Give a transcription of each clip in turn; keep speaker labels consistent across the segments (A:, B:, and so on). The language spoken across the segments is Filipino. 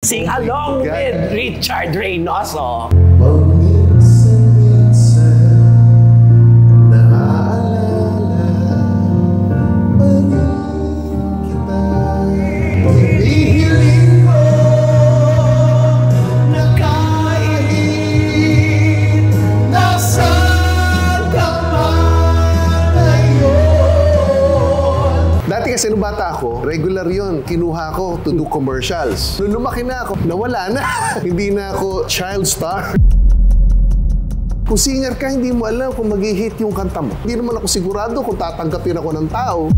A: Sing along with Richard Reynoso.
B: Kasi nung bata ako, regular yon. Kinuha ko to do commercials. Nung lumaki na ako, nawala na. Hindi na ako child star. Kung singer ka, hindi mo alam kung mag-hit yung kanta mo. Hindi naman ako sigurado kung tatanggapin ako ng tao.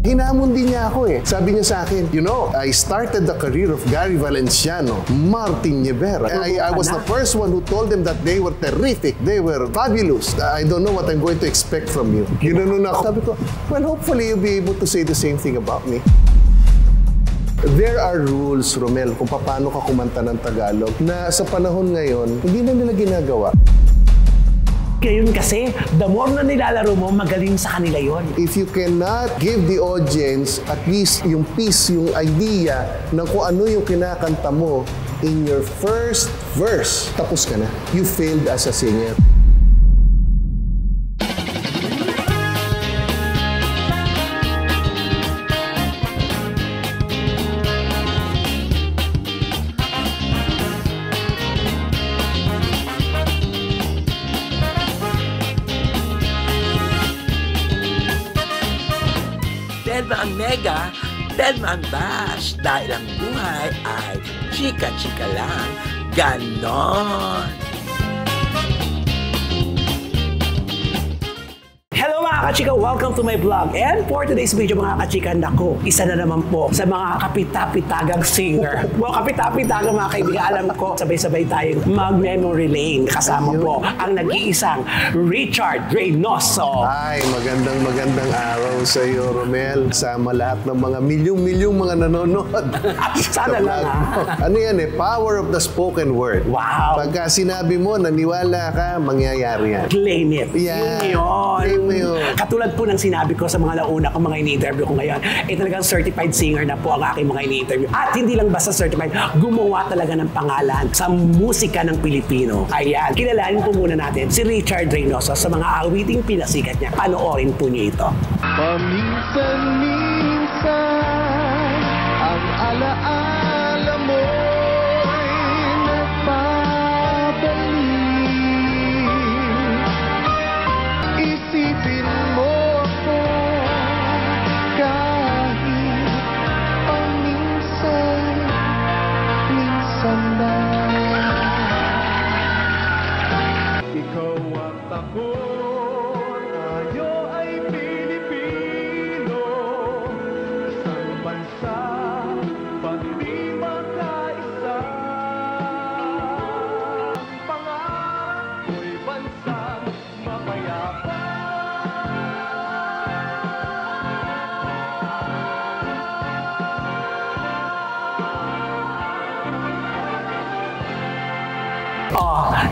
B: Hinamon din niya ako eh. Sabi niya sa akin, you know, I started the career of Gary Valenciano, Martin Nievera. I was the first one who told them that they were terrific, they were fabulous. I don't know what I'm going to expect from you. Ginanon ako. Sabi ko, well, hopefully you'll be able to say the same thing about me. There are rules, Romel, kung paano ka kumanta ng Tagalog na sa panahon ngayon, hindi na nila ginagawa.
A: Ngayon kasi, the more na nilalaro mo, magaling sa kanila yon.
B: If you cannot give the audience at least yung piece, yung idea ng kung ano yung kinakanta mo in your first verse, tapos ka na. You failed as a singer.
C: Telma ang mega, Telma ang bash. Dahil ang buhay ay chika-chika lang. Ganon!
A: Hello mga kachika! Welcome to my vlog. And for today's video mga kachika, nako, isa na naman po sa mga kapitapitagang singer. Mga kapitapitagang mga kaibigan, alam ko, sabay-sabay tayong mag-memory lane. Kasama po ang nag-iisang Richard Reynoso.
B: Ay, magandang araw sa iyo, Romel. Sama lahat ng mga milyong mga nanonood.
A: Sana lang ha.
B: Ano yan eh? Power of the spoken word.
A: Wow!
B: Pagka sinabi mo, naniwala ka, mangyayari yan.
A: Claim it.
B: Yeah.
A: Yun.
B: Yun.
A: Katulad po ng sinabi ko sa mga nauna kong mga ini-interview ko ngayon, talagang certified singer na po ang aking mga ini-interview. At hindi lang basta certified, gumawa talaga ng pangalan sa musika ng Pilipino. Ayan, kilalanin po muna natin si Richard Reynoso sa mga awiting pinasikat niya. Panoorin po niyo ito.
D: Paminsan-minsan ang alaala mo'y nagbabalik. Isipin mo ako kahit paminsan-minsan na. Ikaw at ako, tayo ay Pilipino. Isang bansa, pati magkaisa. Pangarap ko'y bansang mapayapa.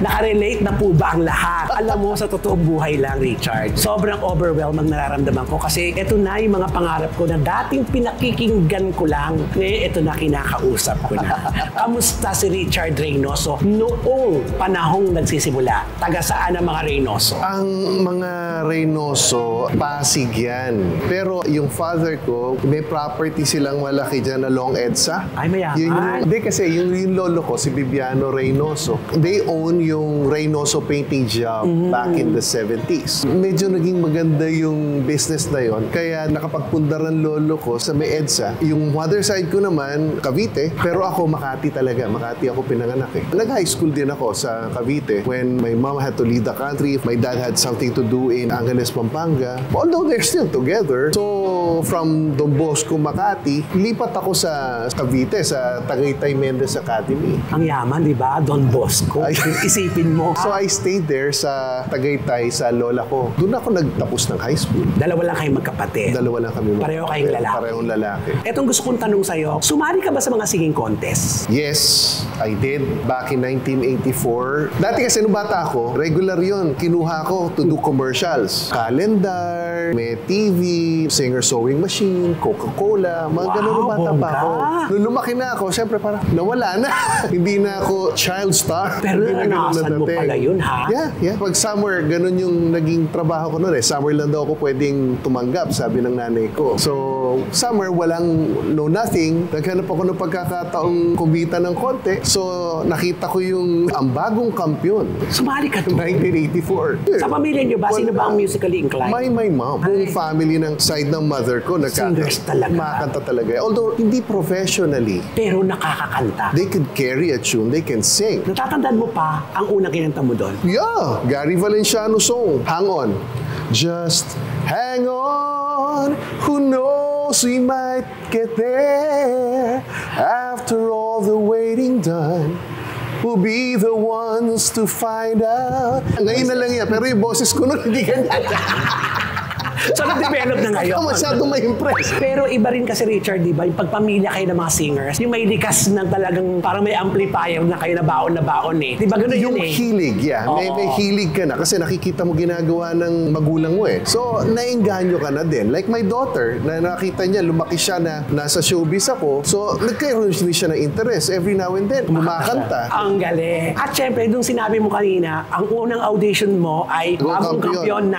A: Nakarelate na po ba ang lahat? Alam mo, sa totoong buhay lang, Richard, sobrang overwhelmed ang nararamdaman ko kasi ito na yung mga pangarap ko na dating pinakikinggan ko lang. Ngayon, ito na kinakausap ko na. Kamusta si Richard Reynoso noong panahong nagsisimula? Taga saan ang mga Reynoso?
B: Ang mga Reynoso, Pasig yan. Pero yung father ko, may property silang malaki dyan na Long EDSA.
A: Ay, mayaman.
B: Hindi kasi yung lolo ko, si Bibiano Reynoso, they own yung Reynoso painting job back in the 70s. Medyo naging maganda yung business na yon. Kaya nakapagpundaran lolo ko sa may EDSA. Yung mother side ko naman, Cavite. Pero ako, Makati talaga. Makati ako pinanganak eh. Nag-high school din ako sa Cavite when my mom had to leave the country. My dad had something to do in Angeles, Pampanga. Although they're still together. So, from Don Bosco, Makati, lipat ako sa Cavite, sa Tagaytay Mendez Academy.
A: Ang yaman, di ba? Don Bosco.
B: Ay,
A: Isipin mo.
B: So I stayed there sa Tagaytay sa lola ko. Doon ako nagtapos ng high school.
A: Dalawa lang kayong magkapatid.
B: Dalawa lang kami.
A: Pareho kayong lalaki.
B: Parehong lalaki.
A: Etong gusto kong tanong sa'yo, sumali ka ba sa mga singing contest?
B: Yes, I did back in 1984. Dati kasi nung bata ako, regular yon. Kinuha ko to do commercials. Calendar, may TV, singer sewing machine, Coca-Cola, mga ganun nung bata pa ako. Nung lumaki na ako, syempre parang nawala na. Hindi na ako child star.
A: Pero
B: Hindi na ganun
A: naranasan mo
B: nadating.
A: pala yun, ha?
B: Yeah. Pag summer, ganun yung naging trabaho ko noon eh. Summer lang daw ako pwedeng tumanggap, sabi ng nanay ko. So, summer, walang nothing. Naghanap ako ng pagkakataong kumita ng konti. So, nakita ko yung ang bagong kampiyon.
A: Sumali ka to.
B: 1984.
A: Sa pamilya niyo ba, sino ba ang musically inclined?
B: My mom. Buong family ng side ng mother ko.
A: Singers talaga.
B: Makakanta talaga. Although, hindi professionally.
A: Pero nakakakanta.
B: They could carry a tune. They can sing.
A: Natatandaan mo pa ang unang kinanta mo doon?
B: Yeah, Gary Valenciano song. Hang on. Just hang on. Who knows we might get there. After all the waiting done, we'll be the ones to find out. Ngayon na lang yan. Pero yung boses ko nun, hindi ganyan.
A: So, nag-develop na ngayon.
B: Ako masyadong ma-impress.
A: Pero iba rin kasi, Richard, di ba? Yung pagpamilya kayo ng mga singers, yung may likas na talagang parang may amplifier na kayo na baon eh. Di ba ganun yun
B: Yung
A: eh?
B: hilig, yeah. May hilig ka na kasi nakikita mo ginagawa ng magulang mo eh. So, nainganyo ka na din. Like my daughter, na nakita niya, lumaki siya na nasa showbiz ako. So, nagkaroon siya ng interest every now and then. Kumakanta.
A: Ang galing. At syempre, nung sinabi mo kanina, ang unang audition mo ay Bagong Kampiyon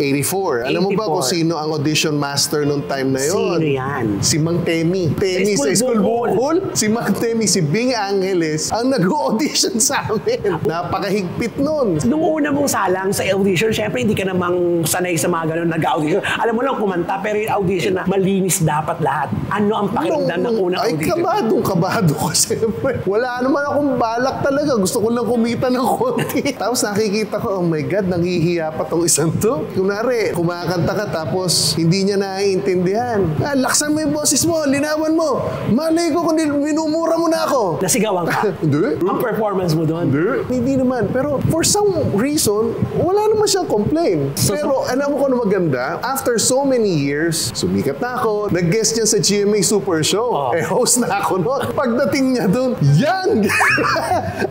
A: 1984.
B: Alam mo ba kung sino ang audition master nung time na yon?
A: Sino yan?
B: Si Mang Temi. Temi sa School Bukol. Si Mang Temi, si Bing Angeles, ang nag-audition sa amin. Napakahigpit nun.
A: Nung una mong salang sa audition, syempre hindi ka namang sanay sa mga ganun nag-audition. Alam mo lang kumanta, pero yung audition na malinis dapat lahat. Ano ang pakiramdam ng unang audition?
B: Ay, kabado ko siyempre. Wala naman akong balak talaga. Gusto ko lang kumita ng konti. Tapos nakikita ko, oh my God, nanghihiya pa tong isang to. Kunwari, kumakanta ka tapos hindi niya naiintindihan. Laksan mo yung boses mo, linawan mo. Malay ko kung minumura mo na ako.
A: Nasigawan ka?
B: Hindi.
A: Ang performance mo doon?
B: Hindi naman. Pero for some reason, wala naman siyang complain. Pero alam mo kung ano maganda? After so many years, sumikat na ako. Nag-guest niya sa GMA Super Show. Host na ako noon. Pagdating niya doon, yan!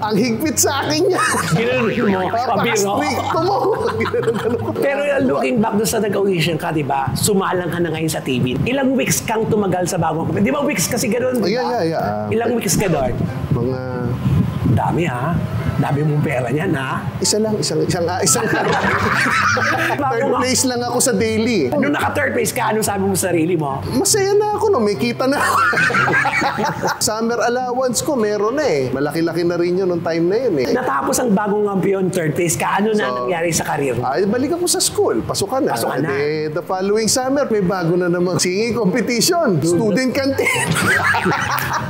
B: Ang higpit sa akin niya.
A: Ginanong mo, pabiro.
B: mo.
A: Pero looking back doon sa nag-audition ka, di ba? Sumalang ka na ngayon sa TV. Ilang weeks kang tumagal sa Bagong Kampiyon? Di ba weeks kasi gano'n, di ba?
B: Yeah.
A: Ilang weeks ka doon?
B: Mga...
A: Dami ha? Dami mong pera niyan ha?
B: Isang third place lang ako sa daily.
A: Nung naka-third place ka, ano sabi mo sa sarili mo?
B: Masaya na ako, no? May kita na ako. Summer allowance ko, meron na eh. Malaki-laki na rin yun nung time na yun eh.
A: Natapos ang Bagong Kampiyon, third place ka, ano na nangyari sa karir mo?
B: Ay, balik ako sa school. Pasukan na.
A: Pasukan na.
B: The following summer, may bago na namang singing competition. Student canteen.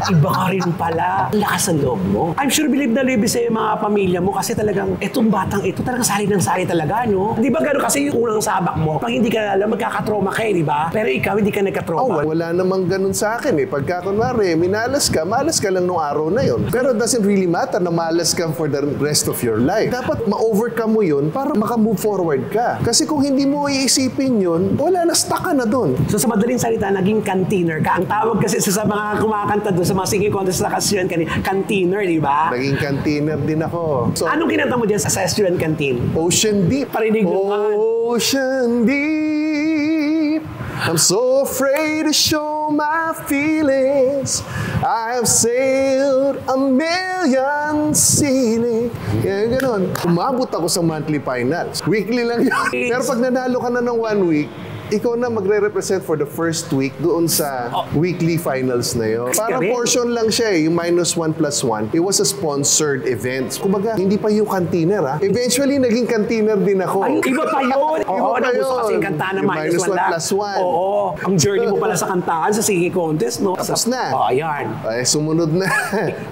A: Iba ka rin pala. Lakas ang loob mo. I'm sure believe na libre sa'yo mga pamilya mo kasi talagang etong batang ito talagang sali ng sali talaga, no? Di ba gano'n kasi yung unang sabak mo, pag hindi ka alam, magkakatroma kayo, di ba? Pero ikaw, hindi ka nagkatroma.
B: Wala namang ganun sa akin eh. Pagka kunwari, malas ka lang nung araw na yun. Pero it doesn't really matter na malas ka for the rest of your life. Dapat ma-overcome mo yun para maka-move forward ka. Kasi kung hindi mo iisipin yun, wala na, stuck ka na dun.
A: So sa madaling salita, naging canteener ka. Ang tawag kasi sa mga kumakanta doon sa mga singing contest na kasiyan kanina, canteener, di ba?
B: Naging canteener din ako. So,
A: anong kinanta mo dyan sa restaurant canteen?
B: Ocean Deep.
A: Parinig naman.
B: Ocean Deep. I'm so afraid to show my feelings. I have sailed a million seas. Kaya ganun. Umabot ako sa monthly finals. Weekly lang yun. Pero pag nanalo ka na ng 1 week, ikaw na magre-represent for the first week doon sa weekly finals na yun. Para portion lang siya eh, yung -1+1. It was a sponsored event. Kumbaga, hindi pa yung canteener ha. Eventually, naging canteener din ako.
A: Ay, iba pa yun. Oo,
B: pa
A: gusto kasi yung kanta na -1+1. Oo, ang journey mo pala sa kantaan sa singing contest, no?
B: Tapos na.
A: Oo, yan.
B: Ay, sumunod na.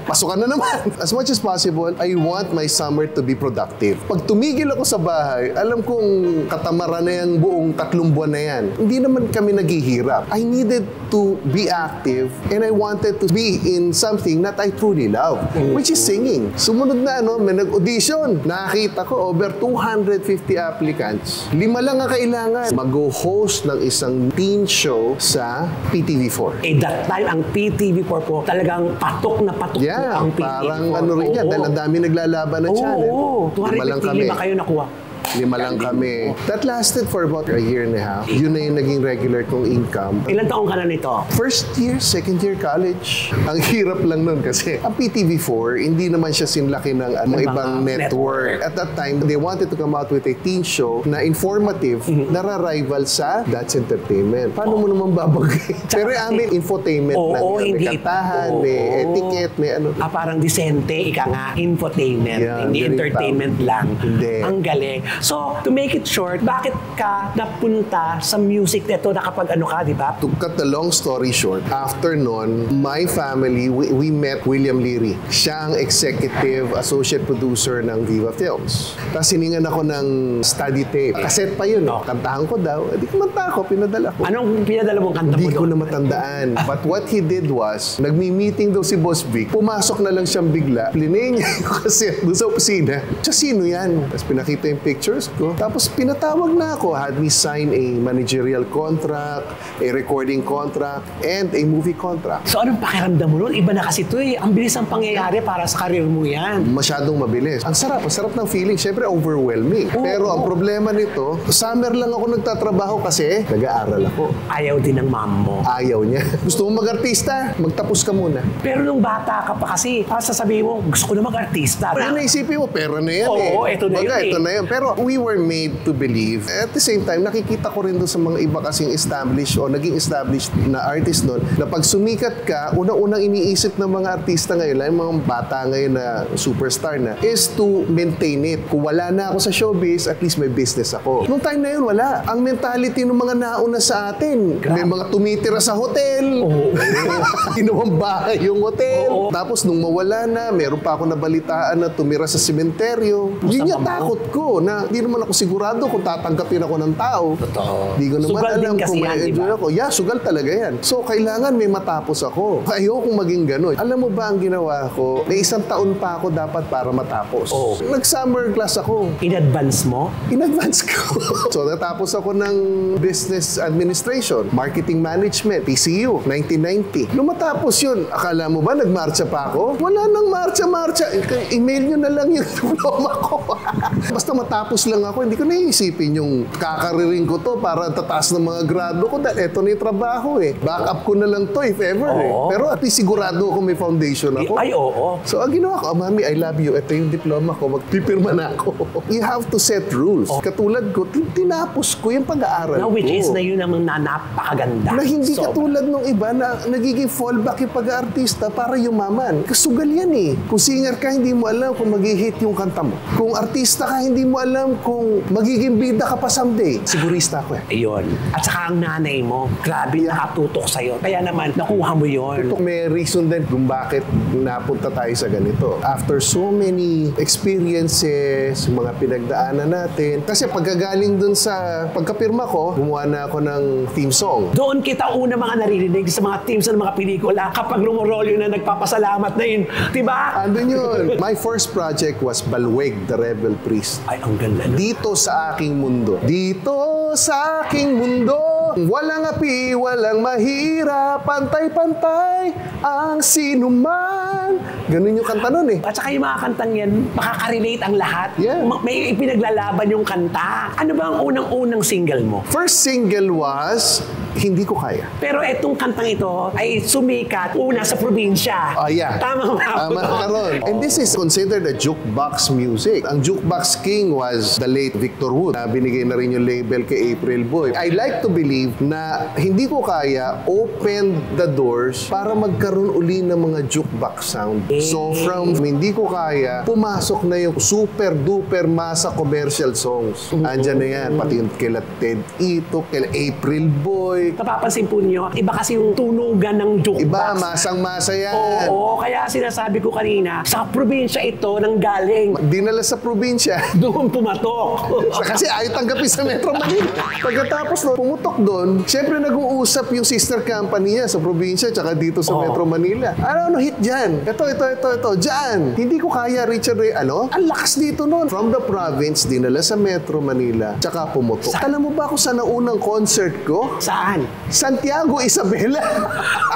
B: Pasukan na naman. As much as possible, I want my summer to be productive. Pag tumigil ako sa bahay, alam kong katamaran na yung buong 3 buwan na yan. Hindi naman kami naghihirap. I needed to be active and I wanted to be in something that I truly love, which is singing. Sumunod na, may nag-audition. Nakita ko, over 250 applicants. 5 lang ang kailangan. Mag-host ng isang teen show sa PTV4.
A: That time, ang PTV4 po, talagang patok na patok po ang PTV4.
B: Parang rin yan, dahil ang dami naglalaban ng channel.
A: Oo, 255 kayo nakuha.
B: 5 lang kami. That lasted for about a year and a half. Yun na yung naging regular kong income.
A: Ilan taong ka na nito?
B: First year, second year college. Ang hirap lang nun kasi ang PTV4, hindi naman siya sinlaki ng mga ibang network. At that time, they wanted to come out with a teen show na informative, nara-rival sa That's Entertainment. Paano mo naman babagay? Pero amin, infotainment lang. May kantahan, may etiquette, may ano.
A: Parang disente, ika nga, infotainment. Hindi entertainment lang.
B: Hindi.
A: Ang galing. So, to make it short, bakit ka napunta sa music nito na kapag ano ka, di ba?
B: To cut the long story short, after nun, my family, we met William Leary. Siya ang executive associate producer ng Viva Films. Tapos hiningan ako ng study tape. Cassette pa yun. Kantahan ko daw. Di kumanta ako, pinadala ko.
A: Anong pinadala mong kanta mo doon?
B: Hindi ko na matandaan. But what he did was, nagmi-meeting daw si Boss Vic, pumasok na lang siyang bigla, plinay niya yung cassette doon sa opisina. Siya, sino yan? Tapos pinakita yung pictures ko. Tapos pinatawag na ako. Had me sign a managerial contract, a recording contract, and a movie contract.
A: So anong pakiramdam mo nun? Iba na kasi ito eh. Ang bilis ang pangyayari para sa karir mo yan.
B: Masyadong mabilis. Ang sarap ng feeling. Siyempre overwhelming. Pero ang problema nito, summer lang ako nagtatrabaho kasi nag-aaral ako.
A: Ayaw din ng mom mo.
B: Ayaw niya. Gusto mo mag-artista? Magtapos ka muna.
A: Pero nung bata ka pa kasi, sasabihin mo, gusto ko na mag-artista.
B: Pero naisipin mo, pera na yan eh.
A: Oo, ito na yun
B: ito na yan. Pero we were made to believe. At the same time, nakikita ko rin doon sa mga iba kasing established o naging established na artist doon, na pag sumikat ka, unang-unang iniisip ng mga artista ngayon, mga bata ngayon na superstar na, is to maintain it. Kung wala na ako sa showbiz, at least may business ako. Noong time na yun, wala. Ang mentality ng mga nauna sa atin, may mga tumitira sa hotel, ginawang bahay yung hotel. Tapos nung mawala na, meron pa ako nabalitaan na tumira sa sementeryo. Yun yung takot ko na hindi naman ako sigurado kung tatanggapin ako ng tao.
A: Totoo.
B: Hindi ko naman
A: Sugal
B: alam
A: din kasi
B: kung
A: yan,
B: ma-enjoy
A: diba?
B: ako. Yeah, sugal talaga yan. So, kailangan may matapos ako. Ayokong maging ganun. Alam mo ba ang ginawa ko? May 1 taon pa ako dapat para matapos. Nag-summer class ako.
A: In advance mo?
B: In advance ko. So, natapos ako ng Business Administration, Marketing Management, PCU, 1990. Nung matapos yun, akala mo ba nagmarcha pa ako? Wala nang marcha-marcha. Email nyo na lang yung diploma ko. Basta matapos lang ako, hindi ko naisipin yung kakaririn ko to para tataas ng mga grado ko dahil eto na yung trabaho eh. Backup ko na lang to if ever eh. Pero at least sigurado ako may foundation ako.
A: Ay, oo.
B: So, ang ginawa ko, Mami, I love you. Ito yung diploma ko. Magpipirma na ako. You have to set rules. Katulad ko, tinapos ko yung pag-aaral ko.
A: Which is na yun namang napakaganda.
B: Na hindi katulad nung iba na nagiging fallback yung pag-aartista para yumaman. Kasugal yan eh. Kung singer ka, hindi mo alam kung mag-hit yung kanta mo. Kung artista ka, hindi mo alam kung magiging bida ka pa someday. Sigurista ko eh.
A: Ayun. At saka ang nanay mo, grabe nakatutok sa'yo. Kaya naman, nakuha mo yun.
B: May reason din kung bakit napunta tayo sa ganito. After so many experiences, mga pinagdaanan natin, kasi pagkagaling dun sa pagkapirma ko, gumawa na ako ng theme song.
A: Doon kita una mga naririnig sa mga teams ng mga pelikula kapag rumorol yun na nagpapasalamat na yun. Diba?
B: Andun yun. My first project was Balweg, the Rebel Priest.
A: Ay, ang ganda.
B: Dito sa aking mundo. Dito sa aking mundo, walang api, walang mahirap, pantay-pantay ang sinuman. Ganun yung kanta nun eh.
A: At saka yung mga kantang yan, makaka-relate ang lahat.
B: Yeah.
A: May ipinaglalaban yung kanta. Ano ba ang unang-unang single mo?
B: First single was Hindi Ko Kaya.
A: Pero etong kantang ito ay sumikat una sa probinsya.
B: Oh, yeah.
A: Tama ba?
B: Tama ka ron. And this is considered a jukebox music. Ang jukebox king was the late Victor Wood. Binigay na rin yung label kay April Boy. I like to believe na Hindi Ko Kaya opened the doors para magkaroon uli ng mga jukebox sound. So from Hindi Ko Kaya, pumasok na yung super duper masa commercial songs. Andyan na yan. Pati yung kila Ted Ito, kila April Boy,
A: napapansin po niyo, iba kasi yung tunugan ng jukebox.
B: Iba, masang-masa yan.
A: Oo, kaya sinasabi ko kanina, sa probinsya ito nang galing.
B: Dinala sa probinsya.
A: Doon pumatok.
B: Kasi ayaw tanggapin sa Metro Manila. Pagkatapos no, pumutok doon, syempre nag-uusap yung sister company niya sa probinsya tsaka dito sa Metro Manila. Ano, hit dyan. Ito, dyan. Hindi ko kaya, Richard Ray. Ang lakas dito noon. From the province, dinala sa Metro Manila, tsaka pumutok. Alam mo ba kung saan ang unang concert ko?
A: Saan?
B: Santiago Isabela.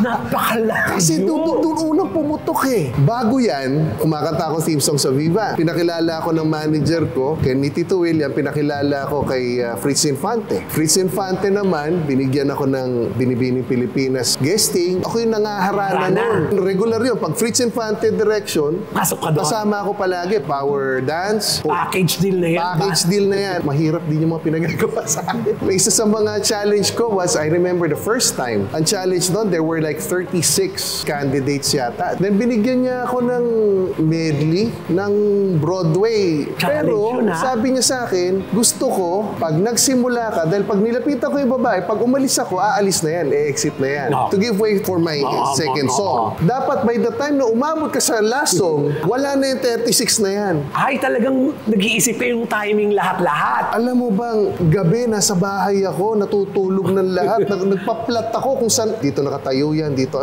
A: Napakalaki
B: Kasi
A: yun.
B: doon unang pumutok eh. Bago yan, kumakanta ako theme song sa Viva. Pinakilala ako ng manager ko, kay Tito William, pinakilala ako kay Fritz Infante. Fritz Infante naman, binigyan ako ng Binibining Pilipinas guesting. Ako yung nangaharana noon. Regular yun. Pag Fritz Infante direction,
A: Pasok ka doon.
B: kasama ako palagi. Power dance.
A: Package deal na yan.
B: Package deal na yan. Mahirap din yung mga pinagagawa sa akin. May isa sa mga challenge ko was, I remember the first time, ang challenge doon, there were like 36 candidates yata. Then binigyan niya ako ng medley ng Broadway.
A: Challenge
B: Pero
A: yun, ha?
B: sabi niya sa akin, gusto ko, pag nagsimula ka, dahil pag nilapitan ko yung babae, pag umalis ako, aalis na yan, exit na yan.
A: No.
B: To give way for my second song. Dapat by the time na umabot ka sa last song, wala na yung 36 na yan.
A: Ay, talagang nag-iisip ka yung timing lahat-lahat.
B: Alam mo bang, gabi nasa bahay ako, natutulog ng lahat. Nagpa-plot ako kung saan, dito nakatayo yan, dito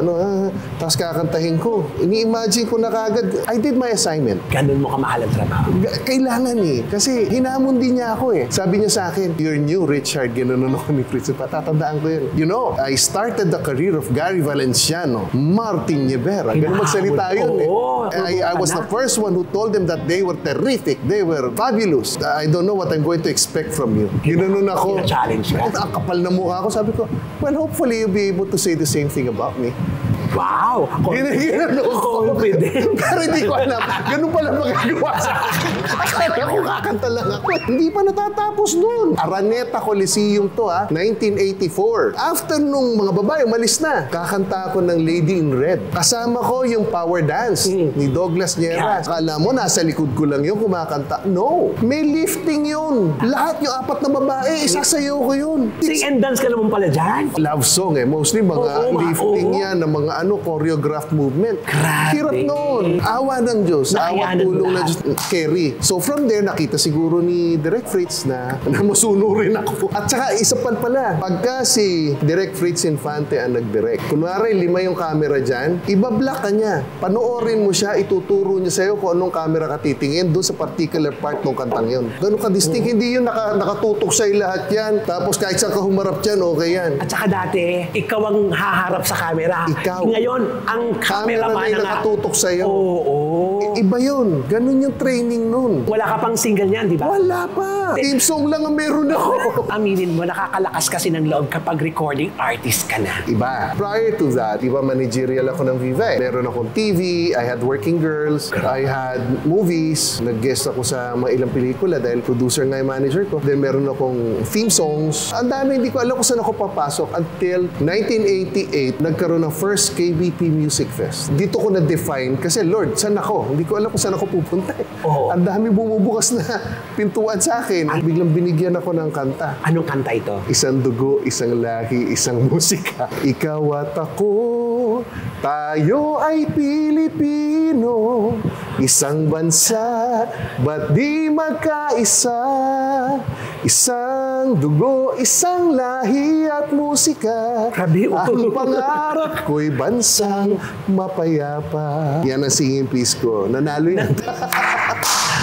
B: tapos kakantahin ko. Ini-imagine ko na kagad, I did my assignment.
A: Ganun mo kamahal ang trabaho.
B: Kailangan eh. Kasi hinamon din niya ako eh. Sabi niya sa akin, you're new, Richard. Gano'n ako ni Fritz. Patatandaan ko yun. You know, I started the career of Gary Valenciano, Martin Nievera. Ganun magsalita yun eh. I was the first one who told them that they were terrific. They were fabulous. I don't know what I'm going to expect from you. Gano'n ako.
A: Kina-challenge ka?
B: Ang kapal na mukha ko. Sabi ko, well, hopefully you'll be able to say the same thing about me.
A: Wow!
B: Ginano ko.
A: Confident.
B: Pero hindi ko alam. Ganun pala magagawa sa akin. Akala ko kakanta lang ako. Hindi pa natatapos dun. Araneta Coliseum to 1984. After nung mga babae, umalis na. Kakanta ako ng Lady in Red. Kasama ko yung Power Dance ni Douglas Nieras. Akala mo, nasa likod ko lang yung kumakanta. No. May lifting yun. Lahat yung apat na babae, isasayaw ko yun.
A: Sing and dance ka naman pala dyan.
B: Love song eh. Mostly mga lifting yan ng mga choreographed movement.
A: Grabe.
B: Hirap noon. Awa ng Diyos. Awa
A: Nakayanan
B: tulong
A: lahat.
B: ng Diyos. Kerry. So from there, nakita siguro ni Direk Fritz na masuno rin ako. At saka, isa pa pala. Pagka si Direk Fritz Infante ang nag-direct, kunwari 5 yung camera dyan, ibablock ka niya. Panoorin mo siya, ituturo niya sa'yo kung anong camera ka titingin doon sa particular part ng kantang yun. Ganun ka distinct. Hindi yun nakatutok sa'yo lahat yan. Tapos kahit saan ka humarap dyan, okay yan.
A: At saka dati, ikaw ang haharap sa camera.
B: Ikaw.
A: Ngayon, ang
B: Camera
A: cameraman
B: na yung nakatutok sa'yo.
A: Oo.
B: Iba yun. Ganun yung training nun.
A: Wala ka pang single niyan, di ba?
B: Wala pa. Team song lang ang meron ako.
A: Aminin mo, nakakalakas kasi ng loob kapag recording artist ka na.
B: Iba. Prior to that, iba managerial ako ng Viva. Meron akong TV, I had Working Girls, I had movies, nag-guest ako sa mga ilang pelikula dahil producer nga yung manager ko. Then meron akong theme songs. Ang dami, hindi ko alam kung saan ako papasok until 1988, nagkaroon ng first KBP Music Fest. Dito ko na-define kasi Lord, saan ako? Hindi ko alam kung saan ako pupunta.
A: Oo.
B: Ang dami bumubukas na pintuan sa akin. Biglang binigyan ako ng kanta.
A: Anong kanta ito?
B: Isang dugo, isang lahi, isang musika. Ikaw at ako, tayo ay Pilipino. Isang bansa, ba't di magkaisa? Isang dugo, isang lahi at musika.
A: Grabe,
B: Ang pangarap ko'y bansang mapayapa. Yan ang singing piece ko. Nanalo yan.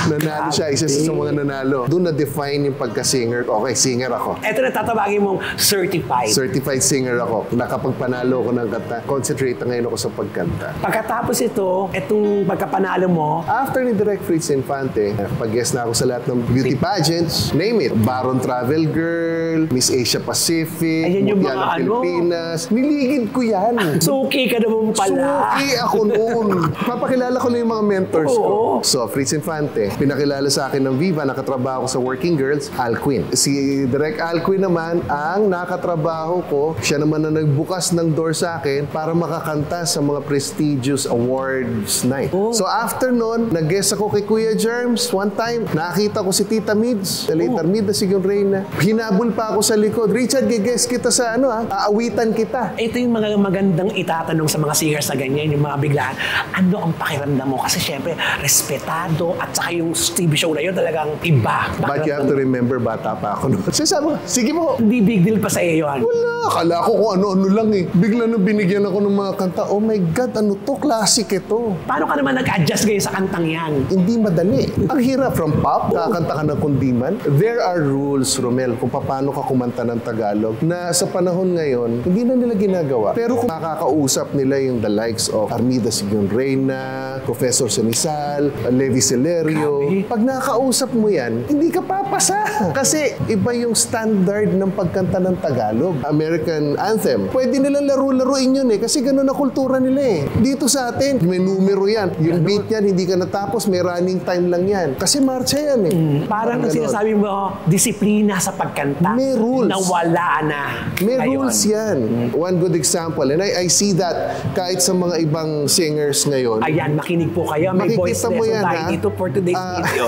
B: Nanalo siya. Isa sa mga nanalo. Doon na-define yung pagka-singer. Okay, singer ako.
A: Ito na tatawagin mong certified.
B: Certified singer ako. Nakapagpanalo ko ng kanta. Concentrate na ngayon ako sa pagkanta.
A: Pagkatapos ito, itong pagkapanalo mo,
B: After ni Direk Fritz Infante, nakapag-guest na ako sa lahat ng beauty pageants. Name it. Baron Travel Girl, Miss Asia Pacific,
A: Ayan yung
B: Mutya ng
A: mga
B: Pilipinas. Niligid ko yan.
A: suki ka naman pala.
B: Suki ako noon. Papakilala ko na yung mga mentors ko.
A: Oo.
B: So, Fritz Infante, Pinakilala sa akin ng Viva, nakatrabaho ko sa Working Girls, Al Quinn. Si Direk Al Quinn naman ang nakatrabaho ko. Siya naman na nagbukas ng door sa akin para makakanta sa mga prestigious awards night. So after nun, nag-guest ako kay Kuya Germs. One time, nakita ko si Tita Mids, the late Armida Sigon Reyna. Hinabol pa ako sa likod. Richard, gig-guest kita sa aawitan kita.
A: Ito yung mga magandang itatanong sa mga singers na ganyan, yung mga biglaan, ano ang pakiramdam mo? Kasi syempre, respetado at saka yung TV show na yun talagang iba.
B: But you have to remember, bata pa ako noon. Sabi mo, sige mo.
A: Hindi big deal pa sa iyo yun.
B: Wala. Akala ko kung ano-ano lang eh. Bigla na binigyan ako ng mga kanta. Oh my God, ano to? Classic ito.
A: Paano ka naman nag-adjust ngayon sa kantang yan?
B: Hindi madali. Ang hirap. From pop, kakanta ka ng kundiman. There are rules, Romel, kung paano ka kumanta ng Tagalog na sa panahon ngayon, hindi na nila ginagawa. Pero kung nakakausap nila yung the likes of Armida Sigon Reyna, Professor Senisal, Levi Celerio, pag nakausap mo yan, hindi ka papasa. Kasi iba yung standard ng pagkanta ng Tagalog. American anthem. Pwede nila laro-laruin yun eh, kasi ganun na kultura nila eh. Dito sa atin, may numero yan. Yung beat yan, hindi ka natapos, may running time lang yan. Kasi marcha yan eh.
A: Parang ang sinasabi mo, disiplina sa pagkanta.
B: May rules.
A: Nawala na.
B: May
A: Ngayon.
B: rules yan. One good example, and I see that kahit sa mga ibang singers ngayon.
A: Ayan, makinig po kayo. May voice
B: Makikita mo
A: lesson
B: yan,
A: tayo
B: ha?
A: dito for today's video.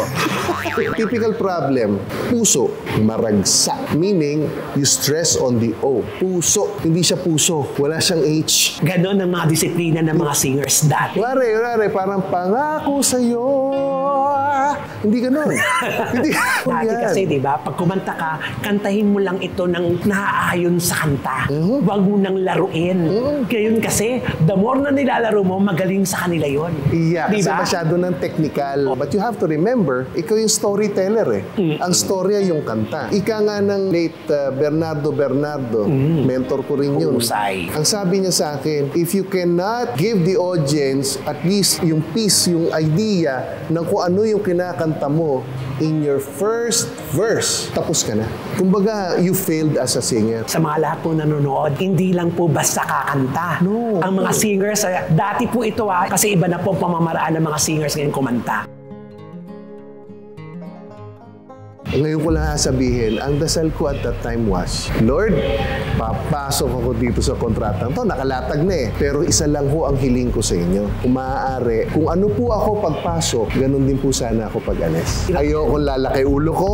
B: Typical problem, puso, maragsak. Meaning, you stress on the O. Puso. Hindi siya puso. Wala siyang H.
A: Ganon ang mga disiplina ng mga singers dati.
B: Wari, parang pangako sa'yo. Hindi ganon. Hindi ganon
A: Dati
B: yan.
A: kasi, di ba, pag kumanta ka, kantahin mo lang ito ng naaayon sa kanta. Huwag mo nang laruin. Ngayon kasi, the more na nilalaro mo, magaling sa kanila yon.
B: Yeah,
A: Di
B: kasi
A: ba?
B: masyado ng technical. But you have to remember, ikaw yung storyteller eh. Ang storya yung kanta. Ika nga ng late Bernardo, mentor ko rin yun.
A: Husay.
B: Ang sabi niya sa akin, if you cannot give the audience at least yung piece, yung idea ng kung ano yung kinakanta mo in your first verse, tapos ka na. Kumbaga, you failed as a singer.
A: Sa mga lahat po nanonood, hindi lang po basta kakanta.
B: No.
A: Ang mga singers, dati po ito kasi iba na po ang pamamaraan ng mga singers ngayon kumanta.
B: Ngayon ko lang sabihin, ang dasal ko at that time was, Lord, papasok ako dito sa kontratang to. Nakalatag na eh. Pero isa lang ho ang hiling ko sa inyo. Kung maaari, kung ano po ako pagpasok, ganun din po sana ako pag-alis. Ayoko lalaki ulo ko.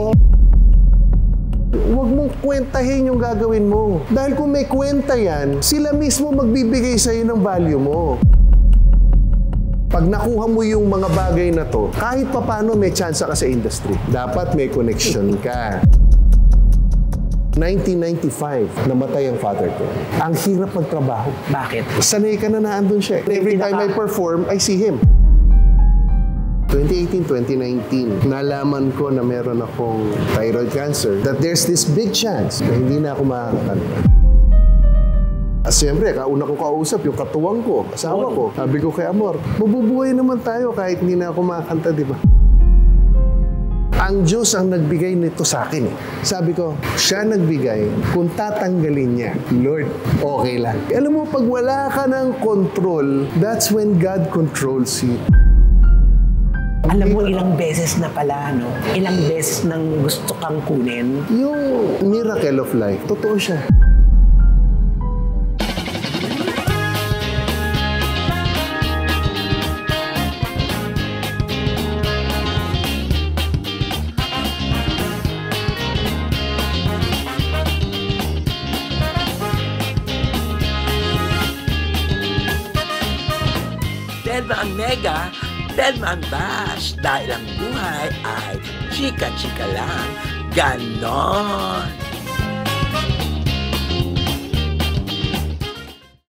B: Huwag mong kwentahin yung gagawin mo. Dahil kung may kwenta yan, sila mismo magbibigay sa'yo ng value mo. Pag nakuha mo yung mga bagay na to, kahit papano may chance ka sa industry. Dapat may connection ka. 1995, namatay ang father ko. Ang hirap magtrabaho.
A: Bakit?
B: Sanay ka na naandun siya. Every time I perform, I see him. 2018, 2019, nalaman ko na meron akong thyroid cancer, that there's this big chance na hindi na ako makakakanta. Siyempre, kauna ko kausap yung katuwang ko, asawa ko. Sabi ko kay Amor, mabubuhay naman tayo kahit hindi na ako makakanta, di ba? Ang Diyos ang nagbigay nito sa akin. Sabi ko, siya nagbigay. Kung tatanggalin niya, Lord, okay lang. Alam mo, pag wala ka ng control, that's when God controls you.
A: Alam mo, ilang beses na pala, no? Ilang beses nang gusto kang kunin.
B: Yung miracle of life, totoo siya.
C: Telma ang Mega, Telma ang Bash, dahil ang buhay ay chika-chika lang. Ganon!